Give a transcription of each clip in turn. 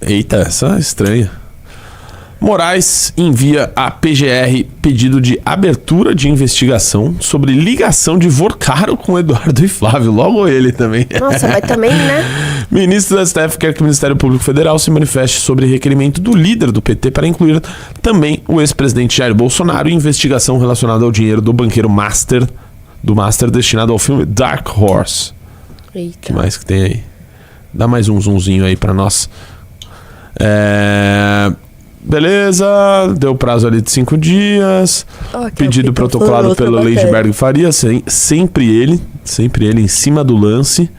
Eita, essa é estranha. Moraes envia à PGR pedido de abertura de investigação sobre ligação de Vorcaro com Eduardo e Flávio. Logo ele também. Nossa, mas também, né? Ministro do STF quer que o Ministério Público Federal se manifeste sobre requerimento do líder do PT para incluir também o ex-presidente Jair Bolsonaro em investigação relacionada ao dinheiro do banqueiro Master destinado ao filme Dark Horse. Eita. O que mais que tem aí? Dá mais um zoomzinho aí pra nós. Beleza, deu prazo ali de 5 dias. Pedido protocolado pelo Lindbergh Faria, sempre ele em cima do lance.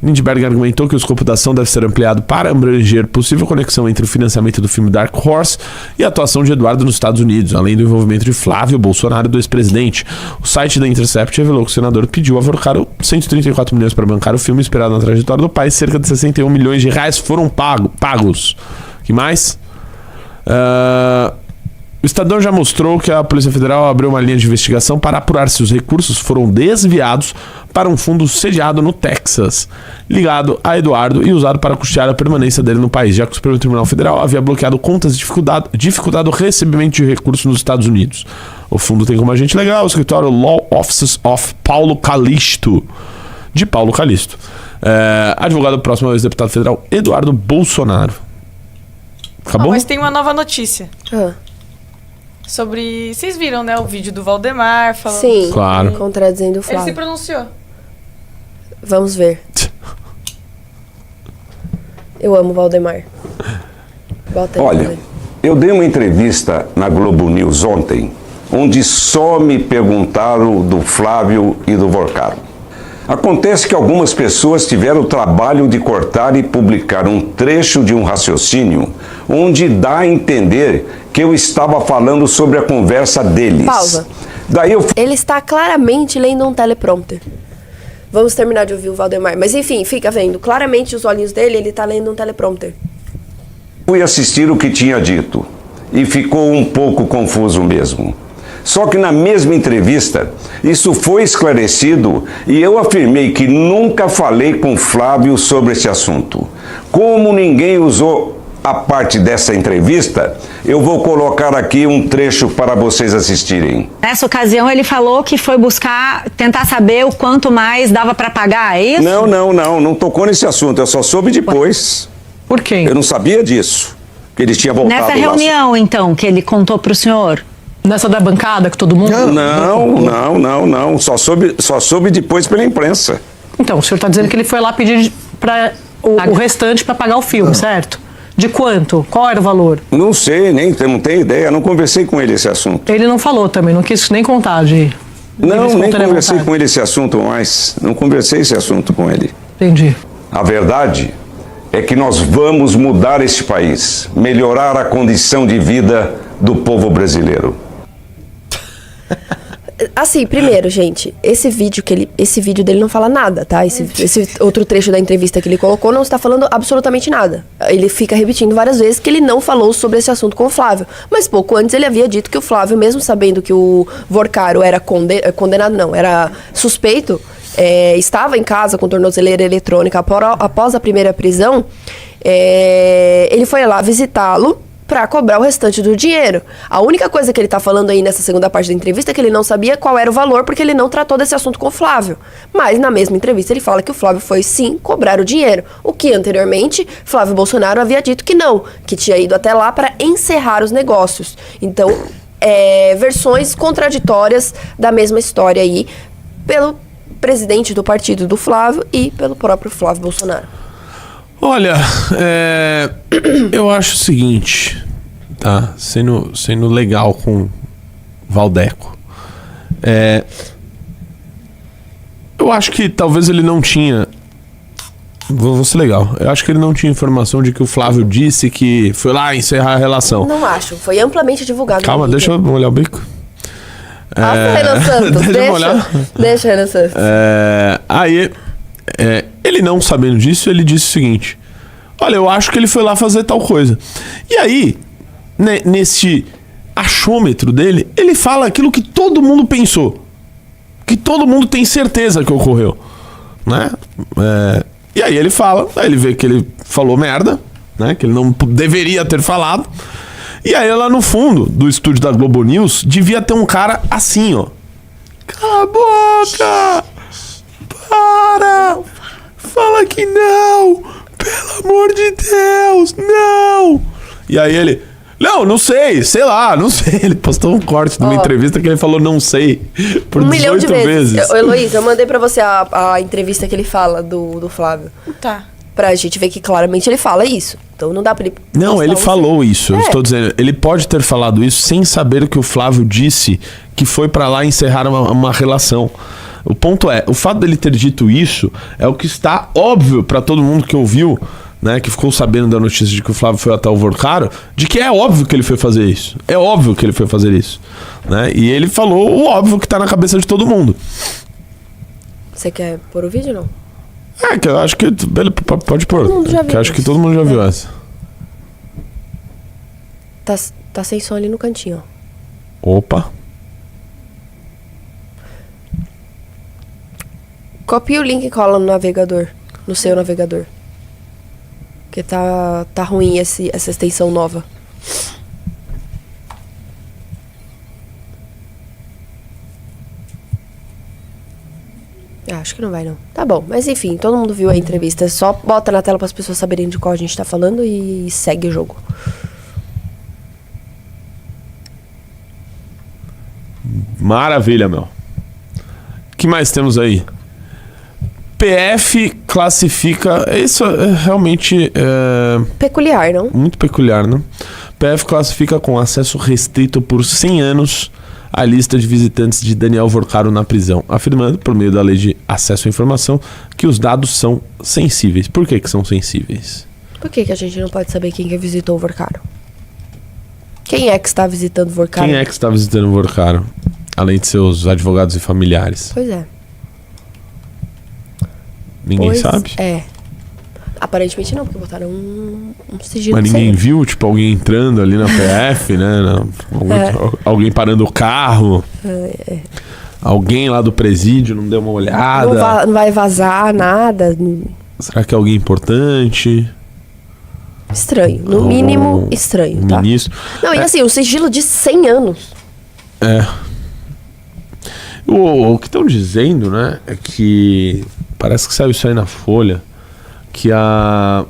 Lindbergh argumentou que o escopo da ação deve ser ampliado para abranger possível conexão entre o financiamento do filme Dark Horse e a atuação de Eduardo nos Estados Unidos, além do envolvimento de Flávio Bolsonaro, do ex-presidente. O site da Intercept revelou que o senador pediu a Vorcaro 134 milhões para bancar o filme inspirado na trajetória do pai. Cerca de 61 milhões de reais foram pagos. Que mais? O Estadão já mostrou que a Polícia Federal abriu uma linha de investigação para apurar se os recursos foram desviados para um fundo sediado no Texas, ligado a Eduardo e usado para custear a permanência dele no país, já que o Supremo Tribunal Federal havia bloqueado contas e dificultado o recebimento de recursos nos Estados Unidos. O fundo tem como agente legal o escritório Law Offices of Paulo Calixto, advogado próximo ao ex-deputado federal Eduardo Bolsonaro. Acabou? Mas tem uma nova notícia. Sobre... Vocês viram, né, o vídeo do Valdemar falando... Sim, claro. Contradizendo o Ele Flávio. se pronunciou. Vamos ver. Eu amo o Valdemar. Bota aí. Olha, eu dei uma entrevista na Globo News ontem, onde só me perguntaram do Flávio e do Vorcaro. Acontece que algumas pessoas tiveram o trabalho de cortar e publicar um trecho de um raciocínio onde dá a entender que eu estava falando sobre a conversa deles. Pausa. Daí eu... Ele está claramente lendo um teleprompter. Vamos terminar de ouvir o Valdemar. Mas enfim, fica vendo. Claramente os olhinhos dele, ele está lendo um teleprompter. Fui assistir o que tinha dito e ficou um pouco confuso mesmo. Só que na mesma entrevista, isso foi esclarecido e eu afirmei que nunca falei com Flávio sobre esse assunto. Como ninguém usou a parte dessa entrevista, eu vou colocar aqui um trecho para vocês assistirem. Nessa ocasião ele falou que foi tentar saber o quanto mais dava para pagar, é isso? Não tocou nesse assunto, eu só soube depois. Por quê? Eu não sabia disso, que ele tinha voltado lá. Nessa reunião, então, que ele contou para o senhor? Nessa da bancada que todo mundo... Não. Só soube depois pela imprensa. Então, o senhor está dizendo que ele foi lá pedir para o restante para pagar o filme, certo? De quanto? Qual era o valor? Não sei, não tenho ideia. Não conversei com ele esse assunto. Ele não falou também, não quis nem contar de... Não, nem conversei com ele esse assunto mais. Não conversei esse assunto com ele. Entendi. A verdade é que nós vamos mudar esse país, melhorar a condição de vida do povo brasileiro. Assim, primeiro, gente, esse vídeo dele não fala nada, tá? Esse outro trecho da entrevista que ele colocou não está falando absolutamente nada. Ele fica repetindo várias vezes que ele não falou sobre esse assunto com o Flávio. Mas pouco antes ele havia dito que o Flávio, mesmo sabendo que o Vorcaro era era suspeito, estava em casa com tornozeleira eletrônica após a primeira prisão, ele foi lá visitá-lo para cobrar o restante do dinheiro. A única coisa que ele tá falando aí nessa segunda parte da entrevista é que ele não sabia qual era o valor porque ele não tratou desse assunto com o Flávio. Mas na mesma entrevista ele fala que o Flávio foi sim cobrar o dinheiro, o que anteriormente Flávio Bolsonaro havia dito que não, que tinha ido até lá para encerrar os negócios. Então, versões contraditórias da mesma história aí pelo presidente do partido do Flávio e pelo próprio Flávio Bolsonaro. Olha, eu acho o seguinte, tá? Sendo legal com Valdeco. Eu acho que talvez ele não tinha... Vou ser legal. Eu acho que ele não tinha informação de que o Flávio disse que foi lá encerrar a relação. Não acho, foi amplamente divulgado. Calma, deixa eu molhar o bico. Renan Santos, deixa Renan Santos. Aí... ele não sabendo disso, ele disse o seguinte: olha, eu acho que ele foi lá fazer tal coisa. E aí, nesse achômetro dele, ele fala aquilo que todo mundo pensou, que todo mundo tem certeza que ocorreu, né? E aí ele fala, aí ele vê que ele falou merda, né? Que ele não deveria ter falado. E aí lá no fundo do estúdio da Globo News, devia ter um cara assim, ó. Cala a boca! Para! Fala que não! Pelo amor de Deus, não! E aí ele... Não sei lá, não sei. Ele postou um corte numa entrevista que ele falou não sei por 1 18 milhão de vezes. vezes. Heloísa, eu mandei pra você a entrevista que ele fala do Flávio. Tá. Pra gente ver que claramente ele fala isso. Então não dá pra ele... Não, ele falou isso. Eu É. estou dizendo, ele pode ter falado isso sem saber o que o Flávio disse, que foi pra lá encerrar uma relação. O ponto é, o fato dele ter dito isso é o que está óbvio pra todo mundo que ouviu, né, que ficou sabendo da notícia de que o Flávio foi até o Vorcaro, de que é óbvio que ele foi fazer isso. É óbvio que ele foi fazer isso. Né? E ele falou o óbvio que tá na cabeça de todo mundo. Você quer pôr o vídeo, não? É, que eu acho que... Pode pôr. Todo mundo já viu Que eu acho que isso. todo mundo já viu essa. Tá sem som ali no cantinho, ó. Opa. Copia o link e cola no navegador. No seu navegador. Porque tá ruim essa extensão nova. Acho que não vai, não. Tá bom, mas enfim, todo mundo viu a entrevista. Só bota na tela para as pessoas saberem de qual a gente tá falando e segue o jogo. Maravilha, meu. O que mais temos aí? PF classifica... Isso é realmente Peculiar, não? muito peculiar, né? PF classifica com acesso restrito por 100 anos a lista de visitantes de Daniel Vorcaro na prisão, afirmando, por meio da lei de acesso à informação, que os dados são sensíveis. Por que são sensíveis? Por que a gente não pode saber quem que visitou o Vorcaro? Quem é que está visitando o Vorcaro? Quem é que está visitando o Vorcaro? Além de seus advogados e familiares. Pois é. Ninguém Pois sabe? É. Aparentemente não, porque botaram um sigilo. Mas ninguém sem- viu, tipo, alguém entrando ali na PF, né? Alguém parando o carro. Alguém lá do presídio não deu uma olhada. Não vai vazar nada. Será que é alguém importante? Estranho. No Algum mínimo, estranho, tá? Ministro. Não, e assim, um sigilo de 100 anos. O que estão dizendo, né, é que parece que saiu isso aí na Folha, que a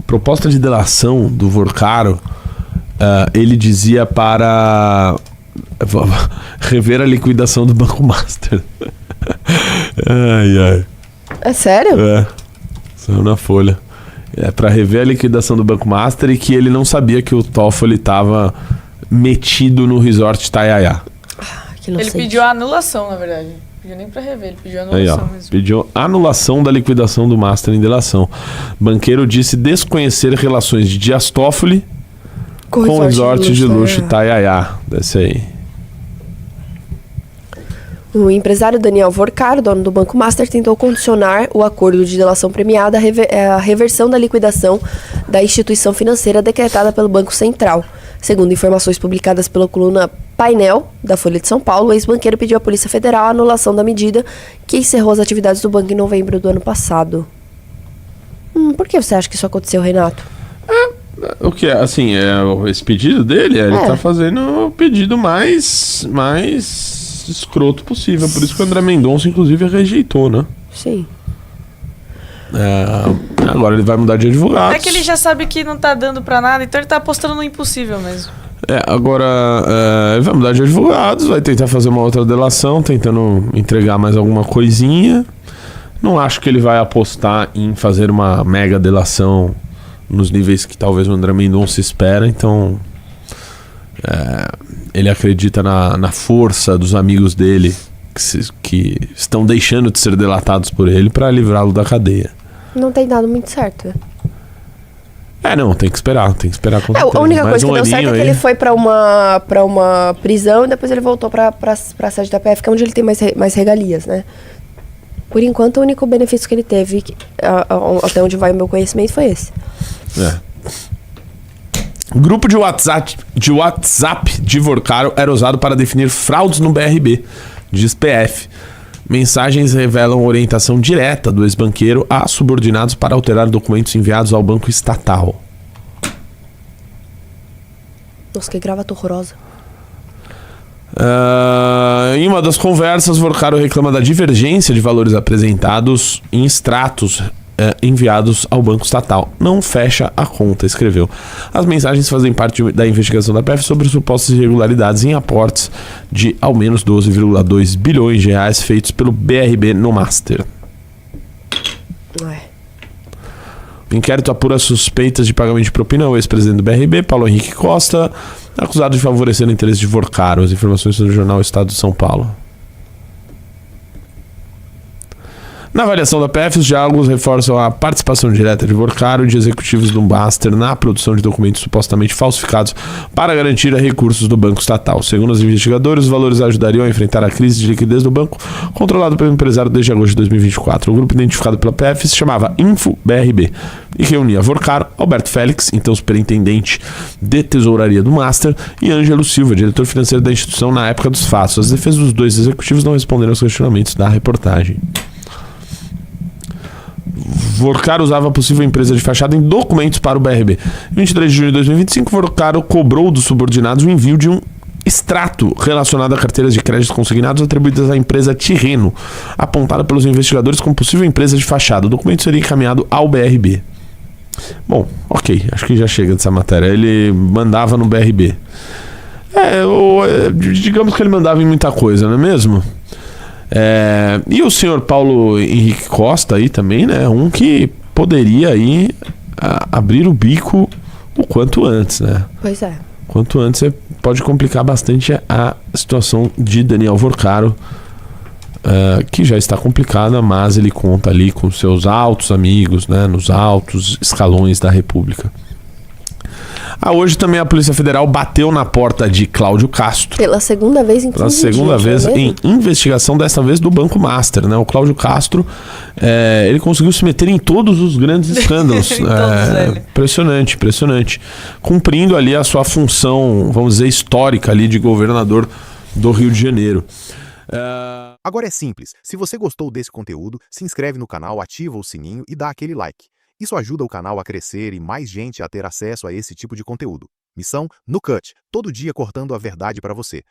proposta de delação do Vorcaro, ele dizia para rever a liquidação do Banco Master. Ai. É sério? Saiu na Folha. É para rever a liquidação do Banco Master e que ele não sabia que o Toffoli estava metido no resort Taiaiá. Que Ele inocente. pediu a anulação, na verdade. Não pediu nem pra rever, ele pediu a Aí, ó, anulação mesmo. pediu anulação da liquidação do Master em delação. Banqueiro disse desconhecer relações de Dias Toffoli com o resort de luxo Taiaiá. Desce aí. O empresário Daniel Vorcaro, dono do Banco Master, tentou condicionar o acordo de delação premiada à reversão da liquidação da instituição financeira decretada pelo Banco Central. Segundo informações publicadas pela coluna Painel, da Folha de São Paulo, o ex-banqueiro pediu à Polícia Federal a anulação da medida que encerrou as atividades do banco em novembro do ano passado. Por que você acha que isso aconteceu, Renato? O que é? Assim, esse pedido dele, ele tá fazendo o pedido mais escroto possível. Por isso que o André Mendonça, inclusive, rejeitou, né? Sim. Agora ele vai mudar de advogado. É que ele já sabe que não tá dando pra nada, então ele tá apostando no impossível mesmo. Agora ele vai mudar de advogados, vai tentar fazer uma outra delação, tentando entregar mais alguma coisinha. Não acho que ele vai apostar em fazer uma mega delação nos níveis que talvez o André Mendonça espera, então ele acredita na força dos amigos dele que estão deixando de ser delatados por ele para livrá-lo da cadeia. Não tem dado muito certo. Não, tem que esperar com certeza. A única Mais coisa que deu certo é que aí. ele foi pra uma prisão e depois ele voltou pra sede da PF, que é onde ele tem mais regalias, né? Por enquanto, o único benefício que ele teve, até onde vai o meu conhecimento, foi esse. Grupo de WhatsApp de Vorcaro era usado para definir fraudes no BRB, diz PF. Mensagens revelam orientação direta do ex-banqueiro a subordinados para alterar documentos enviados ao banco estatal. Nossa, que gravata horrorosa. Em uma das conversas, Vorcaro reclama da divergência de valores apresentados em extratos enviados ao banco estatal. Não fecha a conta, escreveu. As mensagens fazem parte da investigação da PF sobre supostas irregularidades em aportes de ao menos 12,2 bilhões de reais feitos pelo BRB no Master. O inquérito apura suspeitas de pagamento de propina ao ex-presidente do BRB, Paulo Henrique Costa, acusado de favorecer o interesse de Vorcaro. As informações são do jornal Estado de São Paulo. Na avaliação da PF, os diálogos reforçam a participação direta de Vorcaro e de executivos do Master na produção de documentos supostamente falsificados para garantir recursos do banco estatal. Segundo os investigadores, os valores ajudariam a enfrentar a crise de liquidez do banco, controlado pelo empresário desde agosto de 2024. O grupo identificado pela PF se chamava InfoBRB e reunia Vorcaro, Alberto Félix, então superintendente de tesouraria do Master, e Ângelo Silva, diretor financeiro da instituição na época dos fatos. As defesas dos dois executivos não responderam aos questionamentos da reportagem. Vorcaro usava a possível empresa de fachada em documentos para o BRB. Em 23 de junho de 2025, Vorcaro cobrou dos subordinados o envio de um extrato relacionado a carteiras de crédito consignados atribuídas à empresa Tirreno, apontada pelos investigadores como possível empresa de fachada. O documento seria encaminhado ao BRB. Bom, ok, acho que já chega dessa matéria. Ele mandava no BRB. Digamos que ele mandava em muita coisa, não é mesmo? E o senhor Paulo Henrique Costa aí também, né? Um que poderia aí abrir o bico o quanto antes, né? Pois é. Quanto antes pode complicar bastante a situação de Daniel Vorcaro, que já está complicada, mas ele conta ali com seus altos amigos, né? Nos altos escalões da República. Hoje também a Polícia Federal bateu na porta de Cláudio Castro. Pela segunda vez em 15 Pela segunda vez em investigação, dessa vez do Banco Master, né? O Cláudio Castro, ele conseguiu se meter em todos os grandes escândalos. Impressionante, impressionante. Cumprindo ali a sua função, vamos dizer, histórica ali de governador do Rio de Janeiro. Agora é simples. Se você gostou desse conteúdo, se inscreve no canal, ativa o sininho e dá aquele like. Isso ajuda o canal a crescer e mais gente a ter acesso a esse tipo de conteúdo. Missão No Cut, todo dia cortando a verdade para você.